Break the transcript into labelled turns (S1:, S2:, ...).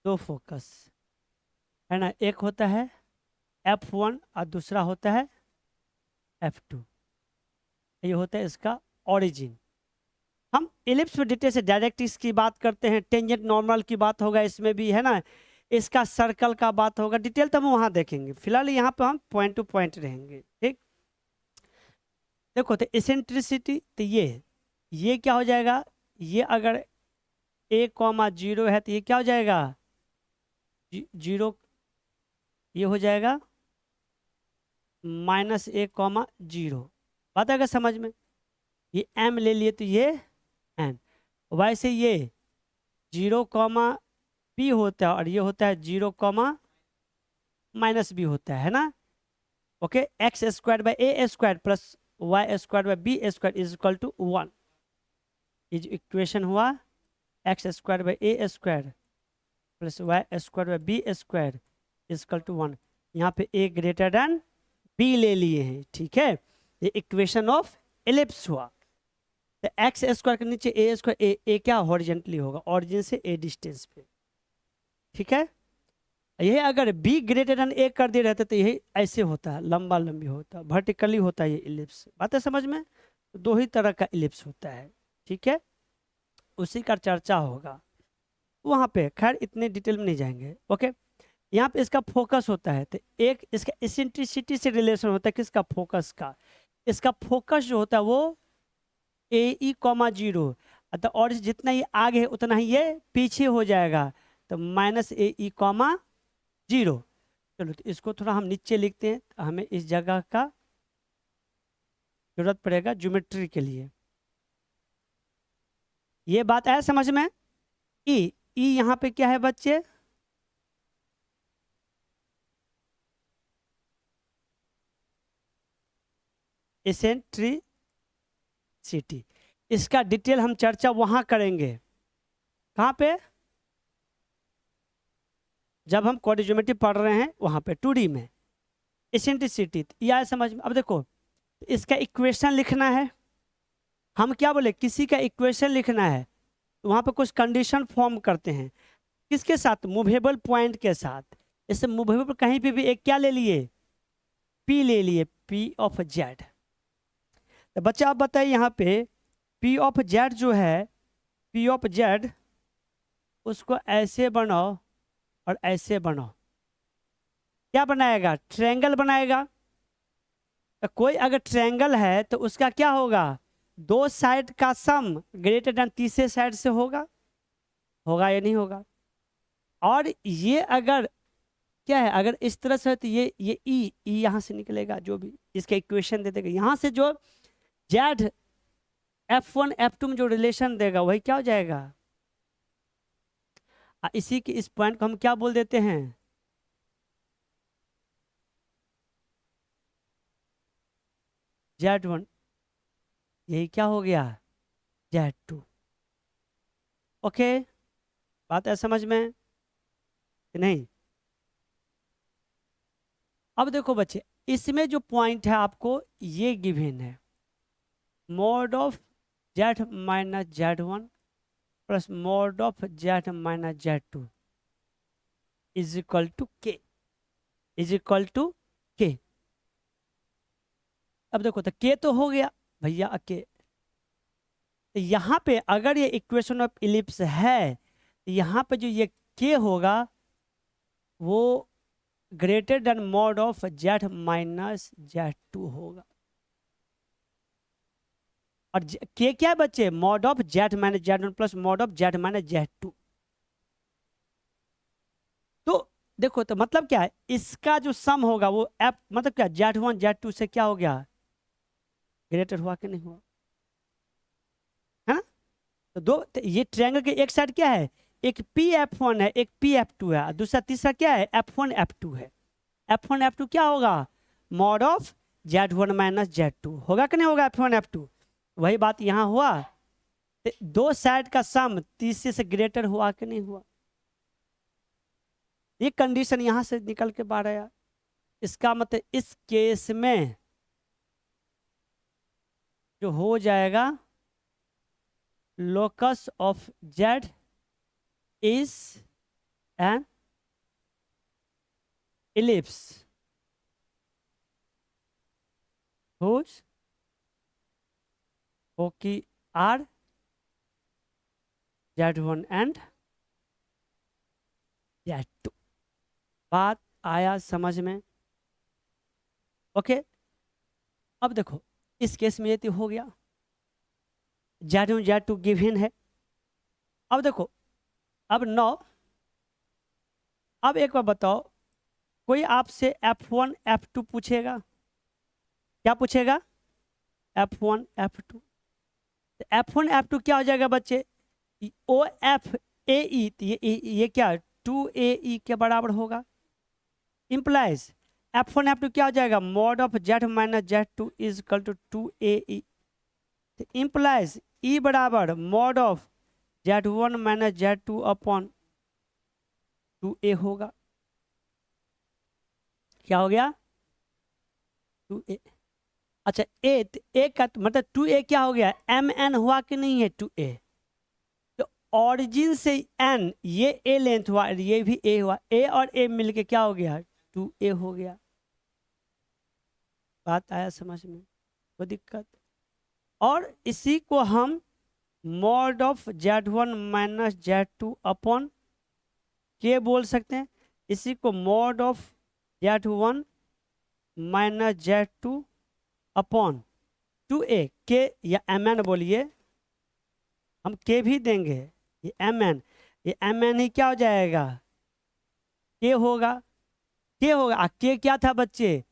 S1: दो फोकस है ना, एक होता है F1 और दूसरा होता है F2। ये होता है इसका ओरिजिन। हम इलिप्स में डिटेल से डायरेक्ट इसकी बात करते हैं, टेंजेंट नॉर्मल की बात होगा इसमें भी है ना, इसका सर्कल का बात होगा, डिटेल तो हम वहां देखेंगे, फिलहाल यहाँ पे हम पॉइंट टू पॉइंट रहेंगे। ठीक, देखो तो इसेंट्रिसिटी तो ये क्या हो जाएगा, ये अगर a कॉमा जीरो है तो ये क्या हो जाएगा, जीरो, ये हो जाएगा -a, 0। बात आएगा समझ में, ये m ले लिए तो ये n। वैसे ये 0, b होता है और ये होता है 0, -b होता है ना। Okay, x² / a² + y² / b² is equal to 1। ये जो इक्वेशन हुआ x² / a² + y² / b² is equal to 1। यहाँ पे a ग्रेटर देन b ले लिए हैं। ठीक है, ये इक्वेशन ऑफ एलिप्स हुआ। तो x² के नीचे a², a क्या हॉरिजेंटली होगा, ऑरिजिन से a डिस्टेंस पे। ठीक है, यही अगर b ग्रेटर देन a कर दे रहते तो यही ऐसे होता है, लंबा लंबी होता है, वर्टिकली होता है ये इलिप्स। बात है समझ में, दो ही तरह का इलिप्स होता है। ठीक है, उसी का चर्चा होगा वहां पे, खैर इतने डिटेल में नहीं जाएंगे। ओके, यहाँ पे इसका फोकस होता है, तो एक इसका इसेंट्रिसिटी से रिलेशन होता है किसका, फोकस का। इसका फोकस जो होता है वो AE, 0, अतः और जितना ये आगे है उतना ही ये पीछे हो जाएगा, तो -AE, 0। चलो तो इसको थोड़ा हम नीचे लिखते हैं, तो हमें इस जगह का जरूरत पड़ेगा ज्योमेट्री के लिए। ये बात आया समझ में। ई यहाँ पे क्या है बच्चे, इसेंट्रिसिटी। इसका डिटेल हम चर्चा वहां करेंगे, कहाँ पे, जब हम कोऑर्डिनेट ज्योमेट्री पढ़ रहे हैं वहां पे 2D में। इसेंट्रिसिटी यह है समझ में। अब देखो, इसका इक्वेशन लिखना है, हम क्या बोले, किसी का इक्वेशन लिखना है तो वहां पे कुछ कंडीशन फॉर्म करते हैं, किसके साथ, मूवेबल पॉइंट के साथ। इसे मूवेबल कहीं पे भी एक क्या ले लिए, P ले लिए, P(z). तो बच्चा आप बताइए यहाँ पे P(z) जो है, P(z) उसको ऐसे बनाओ और ऐसे बनाओ, क्या बनाएगा, ट्रायंगल बनाएगा। तो कोई अगर ट्रायंगल है तो उसका क्या होगा, दो साइड का सम ग्रेटर देन तीसरे साइड से होगा, होगा या नहीं होगा। और ये अगर क्या है, अगर इस तरह से है तो ये ई यहाँ से निकलेगा, जो भी इसका इक्वेशन दे देगा यहाँ से, जो जेड F1 F2 में जो रिलेशन देगा वही क्या हो जाएगा। इसी के इस पॉइंट को हम क्या बोल देते हैं, Z1, यही क्या हो गया, Z2। ओके, बात है समझ में कि नहीं। अब देखो बच्चे, इसमें जो पॉइंट है आपको ये गिवन है, mod of Z-Z1 + mod of Z-Z2 is equal to k, is equal to k. अब देखो तो के तो हो गया भैया के, तो यहाँ पे अगर ये इक्वेशन ऑफ इलिप्स है तो यहाँ पे जो ये के होगा वो greater than mod of Z-Z2 होगा। और के क्या है बच्चे, mod of Z-Z1 + mod of Z-Z2। तो देखो तो मतलब क्या है, इसका जो सम होगा वो एफ मतलब क्या, Z1 Z2 से क्या हो गया, ग्रेटर हुआ कि नहीं हुआ, है ना। तो ये ट्रायंगल के एक साइड क्या है, एक PF1 है, एक PF2 है, दूसरा तीसरा क्या है, F1 F2 है। F1 F2 क्या होगा, mod ऑफ Z1 - Z2 होगा कि नहीं होगा, F1 F2। वही बात यहाँ हुआ, तो दो साइड का सम तीसरे से ग्रेटर हुआ कि नहीं हुआ, ये कंडीशन यहाँ से निकल के बाहर आया। इसका मतलब इस केस में जो हो जाएगा, locus of Z is an ellipse whose ओकी आर Z1 and Z2। बात आया समझ में? ओके अब देखो इस केस में ये तो हो गया, Z1 Z2 गिवन है। अब देखो अब 9, अब एक बार बताओ, कोई आपसे F1 F2 पूछेगा, क्या पूछेगा? F1 F2। तो F1 F2 क्या हो जाएगा बच्चे? ओ एफ ए ई, ये क्या 2AE के बराबर होगा। इंप्लाइज F1 F2 क्या हो जाएगा? Mod of Z minus Z2 is equal to 2AE। तो इंप्लाइज E बराबर mod of Z1 minus Z2 upon 2A होगा। क्या हो गया? 2A। अच्छा A का मतलब 2A क्या हो गया? MN हुआ कि नहीं है 2A? तो ऑरिजिन से N, ये A लेंथ हुआ, ये भी A हुआ, A और A मिलके क्या हो गया? 2A हो गया। बात आया समझ में? कोई दिक्कत? और इसी को हम mod of Z1 minus Z2 upon के बोल सकते हैं। इसी को mod of Z1 minus Z2 upon 2A के, या MN बोलिए, हम के भी देंगे, ये MN ही क्या हो जाएगा? के होगा, के होगा। के क्या था बच्चे?